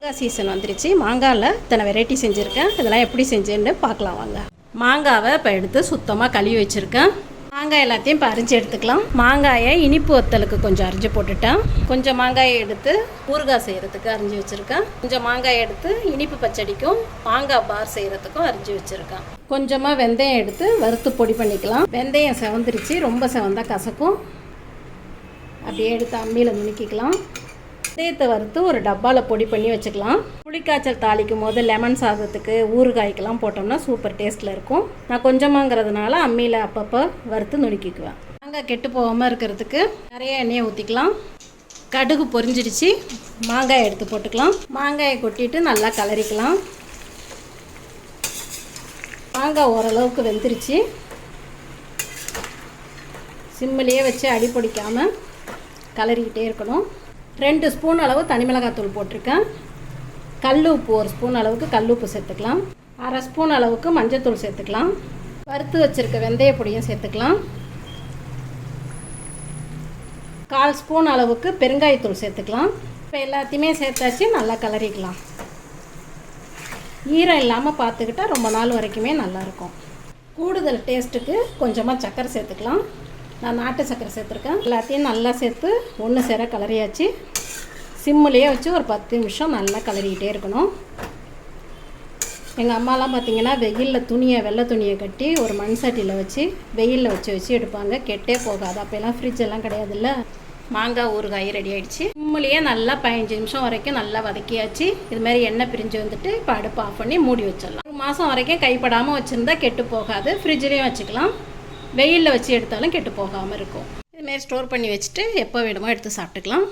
மாங்காய் சீசன் வந்துருச்சு. மாங்காயில் இத்தனை வெரைட்டி செஞ்சுருக்கேன். இதெல்லாம் எப்படி செஞ்சேன்னு பார்க்கலாம் வாங்க. மாங்காவை இப்போ எடுத்து சுத்தமாக கழுவி வச்சுருக்கேன். மாங்காய் எல்லாத்தையும் இப்போ அரிஞ்சு எடுத்துக்கலாம். மாங்காயை இனிப்பு வத்தலுக்கு கொஞ்சம் அரிஞ்சு போட்டுட்டேன். கொஞ்சம் மாங்காயை எடுத்து ஊறுகாய் செய்கிறதுக்கு அரிஞ்சு வச்சுருக்கேன். கொஞ்சம் மாங்காய் எடுத்து இனிப்பு பச்சடிக்கும் மாங்காய் பார் செய்கிறதுக்கும் அரிஞ்சு வச்சுருக்கேன். கொஞ்சமாக வெந்தயம் எடுத்து வறுத்து பொடி பண்ணிக்கலாம். வெந்தயம் செவந்துருச்சு, ரொம்ப செவந்தா கசக்கும். அப்படியே எடுத்து அம்மியில் நுணுக்கிக்கலாம். வெந்தயத்தை வறுத்து ஒரு டப்பாவில் பொடி பண்ணி வச்சுக்கலாம். புளிக்காய்ச்சல் தாளிக்கும் போது லெமன் சாதத்துக்கு ஊறுகாய்க்கெல்லாம் போட்டோம்னா சூப்பர் டேஸ்ட்டில் இருக்கும். நான் கொஞ்சமாங்கிறதுனால அம்மியில் அப்பப்போ வறுத்து நுணுக்கிக்குவேன். மாங்காய் கெட்டு போகாமல் இருக்கிறதுக்கு நிறைய எண்ணெயை ஊற்றிக்கலாம். கடுகு பொரிஞ்சிடுச்சு, மாங்காயை எடுத்து போட்டுக்கலாம். மாங்காயை கொட்டிட்டு நல்லா கலரிக்கலாம். மாங்காய் ஓரளவுக்கு வெந்துருச்சு. சிம்மிலேயே வச்சு அடி பிடிக்காமல் கலரிக்கிட்டே இருக்கணும். 2 ஸ்பூன் அளவு தனி மிளகாத்தூள் போட்டிருக்கேன். கல் உப்பு 1 ஸ்பூன் அளவுக்கு கல் உப்பு சேர்த்துக்கலாம். 1/2 ஸ்பூன் அளவுக்கு மஞ்சத்தூள் சேர்த்துக்கலாம். வறுத்து வச்சுருக்க வெந்தய பொடியும் சேர்த்துக்கலாம். 1/4 ஸ்பூன் அளவுக்கு பெருங்காயத்தூள் சேர்த்துக்கலாம். இப்போ எல்லாத்தையுமே சேர்த்தாச்சு, நல்லா கலரிக்கலாம். ஈரம் இல்லாமல் பார்த்துக்கிட்டா ரொம்ப நாள் வரைக்குமே நல்லாயிருக்கும். கூடுதல் டேஸ்ட்டுக்கு கொஞ்சமாக சர்க்கரை சேர்த்துக்கலாம். நான் நாட்டு சர்க்கரை சேர்த்துருக்கேன். எல்லாத்தையும் நல்லா சேர்த்து ஒன்று சேர கலரியாச்சு. சிம்மிலேயே வச்சு ஒரு 10 நிமிஷம் நல்லா கலரிக்கிட்டே இருக்கணும். எங்கள் அம்மாலாம் பார்த்திங்கன்னா வெயிலில் வெள்ளை துணியை கட்டி ஒரு மண் சட்டியில் வச்சு வெயிலில் வச்சு எடுப்பாங்க. கெட்டே போகாது. அப்போல்லாம் ஃப்ரிட்ஜ் எல்லாம் கிடையாதுல்ல. மாங்காய் ஊறுகாய் ரெடி ஆகிடுச்சு. சிம்மிலேயே நல்லா 15 நிமிஷம் வரைக்கும் நல்லா வதக்கியாச்சு. இதுமாதிரி எண்ணெய் பிரிஞ்சு வந்துட்டு இப்போ அடுப்பு ஆஃப் பண்ணி மூடி வச்சிடலாம். 1 மாதம் வரைக்கும் கைப்படாமல் வச்சுருந்தா கெட்டு போகாது. ஃப்ரிட்ஜ்லேயும் வச்சுக்கலாம். வெயிலில் வச்சு எடுத்தாலும் கெட்டு போகாமல் இருக்கும். இதுமாரி ஸ்டோர் பண்ணி வச்சுட்டு எப்போ வேணுமோ எடுத்து சாப்பிட்டுக்கலாம்.